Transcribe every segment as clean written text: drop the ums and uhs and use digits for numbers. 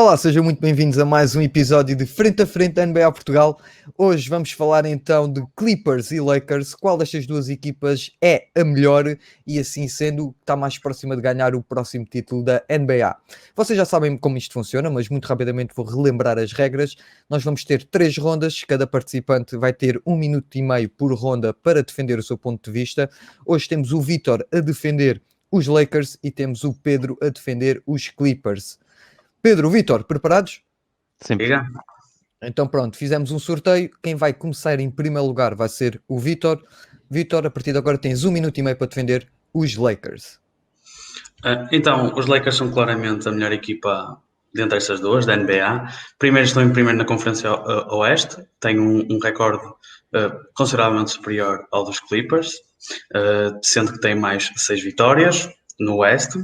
Olá, sejam muito bem-vindos a mais um episódio de Frente a Frente da NBA Portugal. Hoje vamos falar então de Clippers e Lakers, qual destas duas equipas é a melhor e assim sendo está mais próxima de ganhar o próximo título da NBA. Vocês já sabem como isto funciona, mas muito rapidamente vou relembrar as regras. Nós vamos ter 3 rondas, cada participante vai ter 1 minuto e meio por ronda para defender o seu ponto de vista. Hoje temos o Vítor a defender os Lakers e temos o Pedro a defender os Clippers. Pedro, Vítor, preparados? Sempre. Diga. Então pronto, fizemos um sorteio. Quem vai começar em primeiro lugar vai ser o Vítor. Vítor, a partir de agora tens 1 minuto e meio para defender os Lakers. Então, os Lakers são claramente a melhor equipa dentre estas duas, da NBA. Estão em primeiro na Conferência Oeste, têm um recorde consideravelmente superior ao dos Clippers, sendo que têm mais 6 vitórias no Oeste.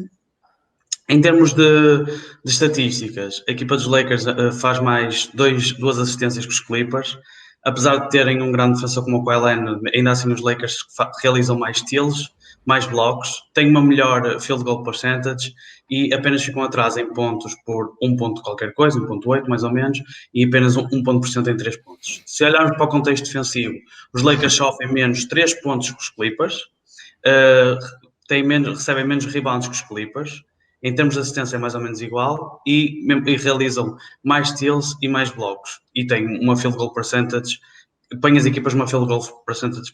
Em termos de estatísticas, a equipa dos Lakers faz mais 2 assistências que os Clippers. Apesar de terem um grande defensor como o Kawhi Leonard, ainda assim os Lakers realizam mais steals, mais blocos, têm uma melhor field goal percentage e apenas ficam atrás em pontos por 1 ponto qualquer coisa, 1.8 mais ou menos, e apenas 1 ponto por cento em 3 pontos. Se olharmos para o contexto defensivo, os Lakers sofrem menos 3 pontos que os Clippers, recebem menos rebounds que os Clippers. Em termos de assistência é mais ou menos igual e realizam mais steals e mais blocos. E têm uma field goal percentage, põem as equipas numa field goal percentage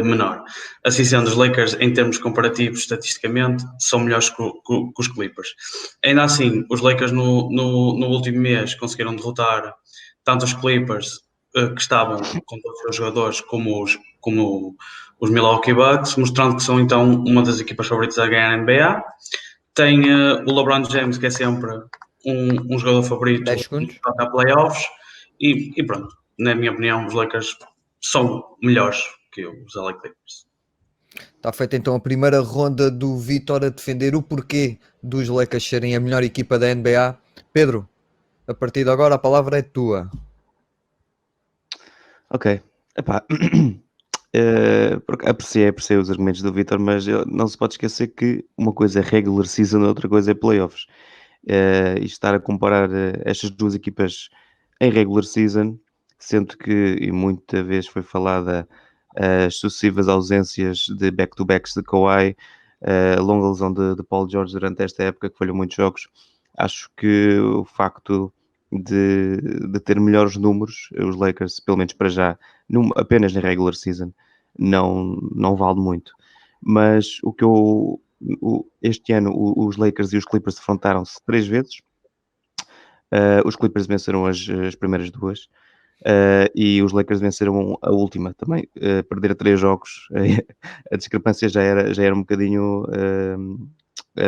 menor. Assim sendo, os Lakers, em termos comparativos, estatisticamente, são melhores que os Clippers. Ainda assim, os Lakers no último mês conseguiram derrotar tanto os Clippers, que estavam com todos os seus jogadores, como os Milwaukee Bucks, mostrando que são então uma das equipas favoritas a ganhar a NBA. Tem o LeBron James, que é sempre um jogador favorito 10 segundos. para playoffs. E pronto, na minha opinião, os Lakers são melhores que os LA Clippers. Está feita então a primeira ronda do Vítor a defender o porquê dos Lakers serem a melhor equipa da NBA. Pedro, a partir de agora a palavra é tua. Ok. Epá. Apreciei os argumentos do Vítor, mas não se pode esquecer que uma coisa é regular season, outra coisa é playoffs. E estar a comparar estas duas equipas em regular season, sendo que, e muita vez foi falada as sucessivas ausências de back-to-backs de Kawhi, a longa lesão de Paul George durante esta época, que falhou muitos jogos. Acho que o facto de ter melhores números, os Lakers, pelo menos para já, apenas na regular season, não vale muito. Mas este ano os Lakers e os Clippers defrontaram-se 3 vezes. Os Clippers venceram as primeiras 2 e os Lakers venceram a última também. Perder 3 jogos, a discrepância já era um bocadinho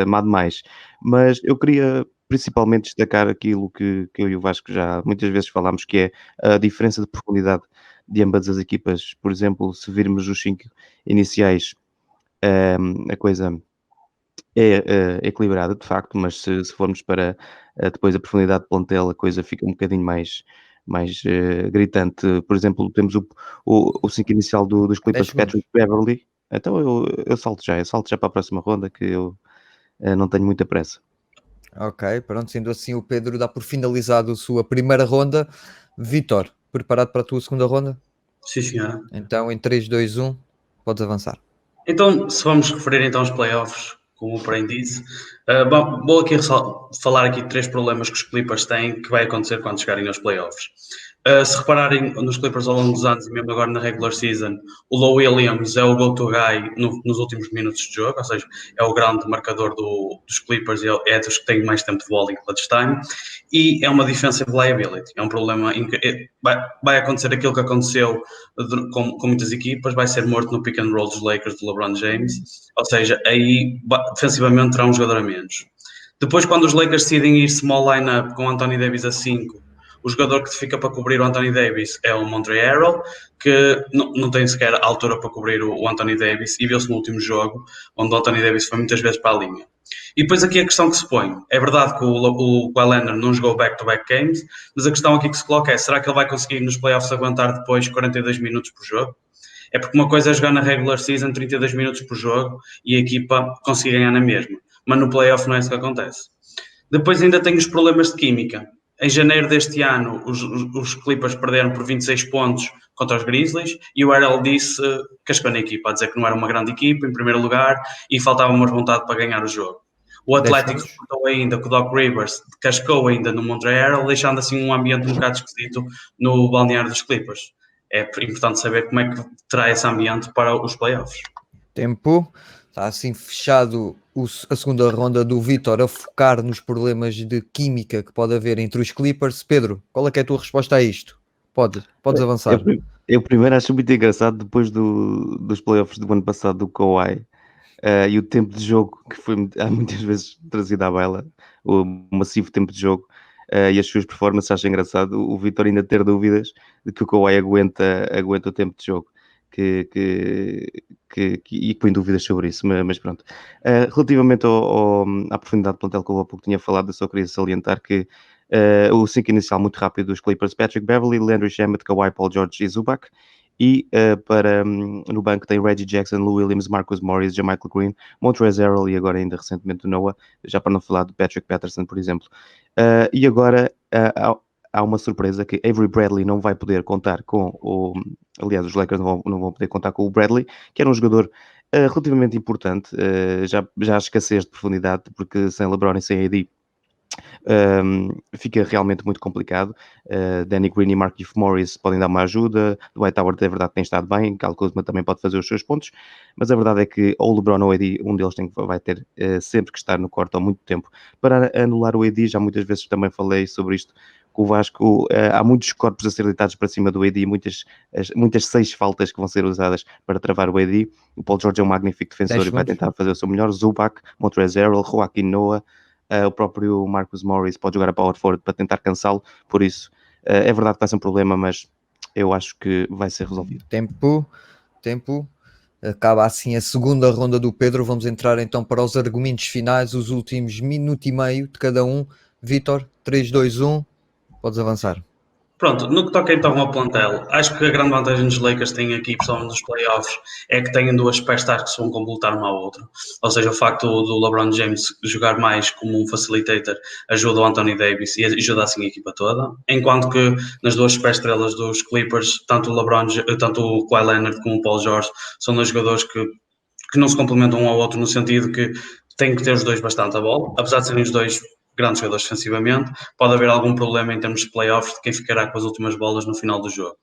má demais. Mas eu queria principalmente destacar aquilo que eu e o Vasco já muitas vezes falámos, que é a diferença de profundidade de ambas as equipas. Por exemplo, se virmos os 5 iniciais, a coisa é equilibrada de facto, mas se formos para depois a profundidade de plantel, a coisa fica um bocadinho mais gritante. Por exemplo, temos o 5 inicial dos Clippers, Patrick Beverley. Então eu salto já para a próxima ronda, que eu não tenho muita pressa. Ok, pronto, sendo assim o Pedro dá por finalizado a sua primeira ronda. Vítor, preparado para a tua segunda ronda? Sim, senhora. Então em 3, 2, 1, podes avançar. Então, se vamos referir então aos playoffs, como o Prem disse, vou aqui falar aqui de 3 problemas que os Clippers têm que vai acontecer quando chegarem aos playoffs. Se repararem nos Clippers ao longo dos anos e mesmo agora na regular season, o Lou Williams é o go-to guy nos últimos minutos de jogo, ou seja, é o grande marcador dos Clippers e é dos que têm mais tempo de bola em clutch time, e é uma defensive liability, é um problema em que vai acontecer aquilo que aconteceu com muitas equipas, vai ser morto no pick and roll dos Lakers de LeBron James, ou seja, aí defensivamente terá um jogador a menos. Depois, quando os Lakers decidem ir small lineup com o Anthony Davis a 5, o jogador que fica para cobrir o Anthony Davis é o Montrezl Harrell, que não tem sequer a altura para cobrir o Anthony Davis, e viu-se no último jogo, onde o Anthony Davis foi muitas vezes para a linha. E depois aqui a questão que se põe, é verdade que o Kawhi Leonard não jogou back-to-back games, mas a questão aqui que se coloca é, será que ele vai conseguir nos playoffs aguentar depois 42 minutos por jogo? É porque uma coisa é jogar na regular season 32 minutos por jogo e a equipa conseguir ganhar na mesma, mas no playoff não é isso que acontece. Depois ainda tem os problemas de química. Em janeiro deste ano, os Clippers perderam por 26 pontos contra os Grizzlies e o RL disse, cascou na equipa, a dizer que não era uma grande equipa, em primeiro lugar, e faltava uma vontade para ganhar o jogo. O Atlético reportou ainda que o Doc Rivers cascou ainda no Montreal, deixando assim um ambiente um bocado esquisito no balneário dos Clippers. É importante saber como é que terá esse ambiente para os playoffs. Tempo. Está assim fechado a segunda ronda do Vítor a focar nos problemas de química que pode haver entre os Clippers. Pedro, qual é que é a tua resposta a isto? Podes avançar. Eu primeiro acho muito engraçado, depois dos playoffs do ano passado do Kawhi, e o tempo de jogo que foi há muitas vezes trazido à baila, o massivo tempo de jogo, e as suas performances, acho engraçado o Vítor ainda ter dúvidas de que o Kawhi aguenta o tempo de jogo. E põe dúvidas sobre isso, mas pronto. Relativamente à profundidade de plantel que eu há pouco tinha falado, eu só queria salientar que o 5 inicial muito rápido dos Clippers: Patrick Beverley, Landry Shamet, Kawhi, Paul George e Zubac. E no banco tem Reggie Jackson, Lou Williams, Marcus Morris, JaMychal Green, Montrezl Harrell e agora ainda recentemente o Noah, já para não falar do Patrick Patterson, por exemplo. E agora há uma surpresa, que Avery Bradley não vai poder contar com aliás, os Lakers não vão poder contar com o Bradley, que era um jogador relativamente importante, já há escassez de profundidade, porque sem LeBron e sem AD fica realmente muito complicado. Danny Green e Markieff Morris podem dar uma ajuda. Dwight Howard, é verdade, tem estado bem. Kyle Kuzma também pode fazer os seus pontos, mas a verdade é que ou o LeBron ou o AD, um deles vai ter sempre que estar no corte há muito tempo para anular o AD. Já muitas vezes também falei sobre isto com o Vasco. Há muitos corpos a ser deitados para cima do AD, muitas 6 faltas que vão ser usadas para travar o AD. O Paul George é um magnífico defensor e vai tentar fazer o seu melhor. Zubac, Montrezl Harrell, Joaquim Noah, o próprio Marcus Morris pode jogar a power forward para tentar cansá-lo. Por isso, é verdade que vai ser um problema, mas eu acho que vai ser resolvido. Tempo. Acaba assim a segunda ronda do Pedro. Vamos entrar então para os argumentos finais, os últimos minuto e meio de cada um. Vítor, 3, 2, 1, podes avançar. Pronto, no que toca então ao plantel, acho que a grande vantagem dos Lakers têm aqui, principalmente nos playoffs, é que têm duas superstars que se vão completar uma à outra. Ou seja, o facto do LeBron James jogar mais como um facilitator ajuda o Anthony Davis e ajuda assim a equipa toda. Enquanto que nas duas superestrelas dos Clippers, tanto o Kawhi Leonard como o Paul George são dois jogadores que não se complementam um ao outro, no sentido que têm que ter os dois bastante a bola, apesar de serem os dois grandes jogadores defensivamente, pode haver algum problema em termos de playoffs de quem ficará com as últimas bolas no final do jogo.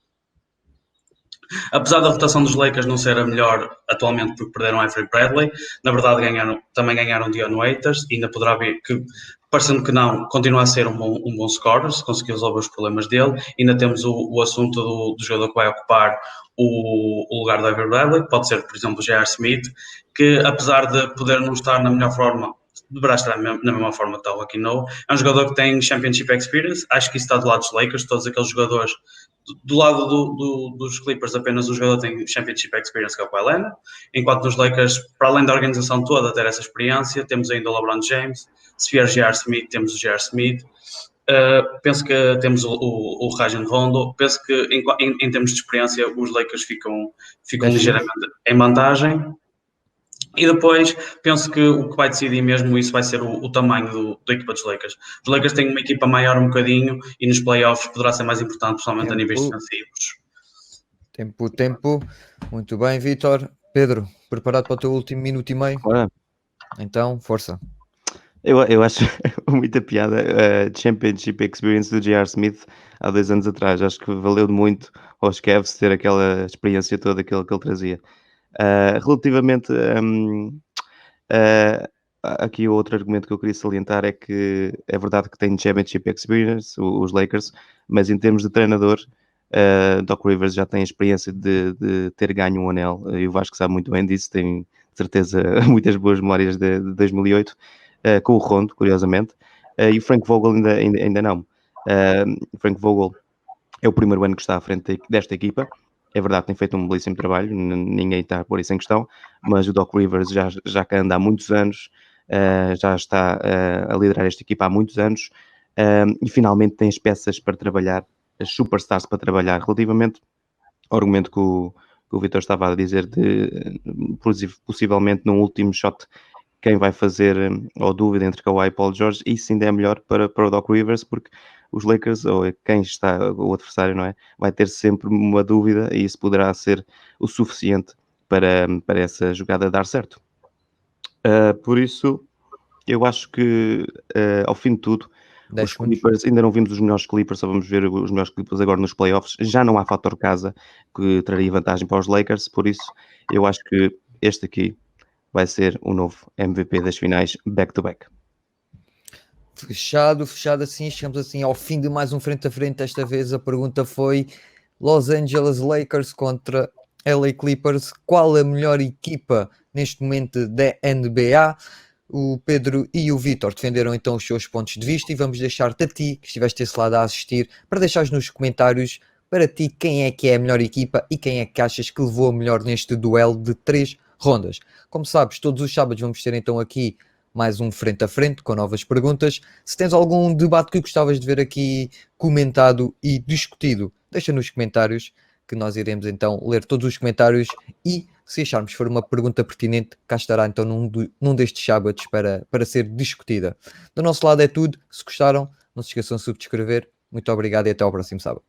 Apesar da rotação dos Lakers não ser a melhor atualmente porque perderam Avery Bradley, na verdade também ganharam Dion Waiters, e ainda poderá ver que, parecendo que não, continua a ser um bom scorer, se conseguir resolver os problemas dele. Ainda temos o assunto do jogador que vai ocupar o lugar do Avery Bradley, pode ser, por exemplo, o J.R. Smith, que apesar de poder não estar na melhor forma, deverá estar na mesma forma que está o Joaquim Noah. É um jogador que tem Championship Experience, acho que isso está do lado dos Lakers, todos aqueles jogadores. Do lado dos Clippers, apenas o jogador tem Championship Experience, que é o Kawhi Leonard, enquanto nos Lakers, para além da organização toda ter essa experiência, temos ainda o LeBron James. Se vier J.R. Smith, temos o J.R. Smith. Penso que temos o Rajon Rondo. Penso que em termos de experiência os Lakers ficam ligeiramente em vantagem. E depois penso que o que vai decidir mesmo isso vai ser o tamanho da equipa dos Lakers. Os Lakers têm uma equipa maior um bocadinho e nos playoffs poderá ser mais importante, principalmente a níveis defensivos. Tempo. Muito bem, Vítor. Pedro, preparado para o teu último minuto e meio? Bora. Então, força. Eu acho muita piada a Championship Experience do J.R. Smith há 2 anos atrás. Acho que valeu muito aos Cavs ter aquela experiência toda que ele trazia. Relativamente aqui o outro argumento que eu queria salientar é que é verdade que tem Championship Experience, os Lakers, mas em termos de treinador, Doc Rivers já tem a experiência de ter ganho um anel, e o Vasco sabe muito bem disso, tem certeza muitas boas memórias de 2008, com o Rondo, curiosamente, e o Frank Vogel ainda não. O Frank Vogel é o primeiro ano que está à frente desta equipa. É verdade, tem feito um belíssimo trabalho, ninguém está a pôr isso em questão, mas o Doc Rivers já cá anda há muitos anos, já está a liderar esta equipa há muitos anos, e finalmente tem as peças para trabalhar, as superstars para trabalhar. Relativamente ao argumento que o Vítor estava a dizer de possivelmente num último shot quem vai fazer, ou dúvida entre Kawhi e Paul George, isso ainda é melhor para o Doc Rivers, porque os Lakers, ou quem está, o adversário, não é? Vai ter sempre uma dúvida e isso poderá ser o suficiente para essa jogada dar certo. Por isso, eu acho que ao fim de tudo, 10 os segundos. Clippers, ainda não vimos os melhores Clippers, só vamos ver os melhores Clippers agora nos playoffs. Já não há fator casa que traria vantagem para os Lakers, por isso eu acho que este aqui vai ser o novo MVP das finais back-to-back. Fechado assim, chegamos assim ao fim de mais um frente a frente. Desta vez a pergunta foi Los Angeles Lakers contra LA Clippers, qual a melhor equipa neste momento da NBA? O Pedro e o Vítor defenderam então os seus pontos de vista e vamos deixar-te a ti, que estiveste desse lado a assistir, para deixares nos comentários para ti quem é que é a melhor equipa e quem é que achas que levou a melhor neste duelo de 3 rondas. Como sabes, todos os sábados vamos ter então aqui mais um frente a frente com novas perguntas. Se tens algum debate que gostavas de ver aqui comentado e discutido, deixa nos comentários que nós iremos então ler todos os comentários e se acharmos for uma pergunta pertinente, cá estará então num destes sábados para ser discutida. Do nosso lado é tudo. Se gostaram, não se esqueçam de subscrever. Muito obrigado e até ao próximo sábado.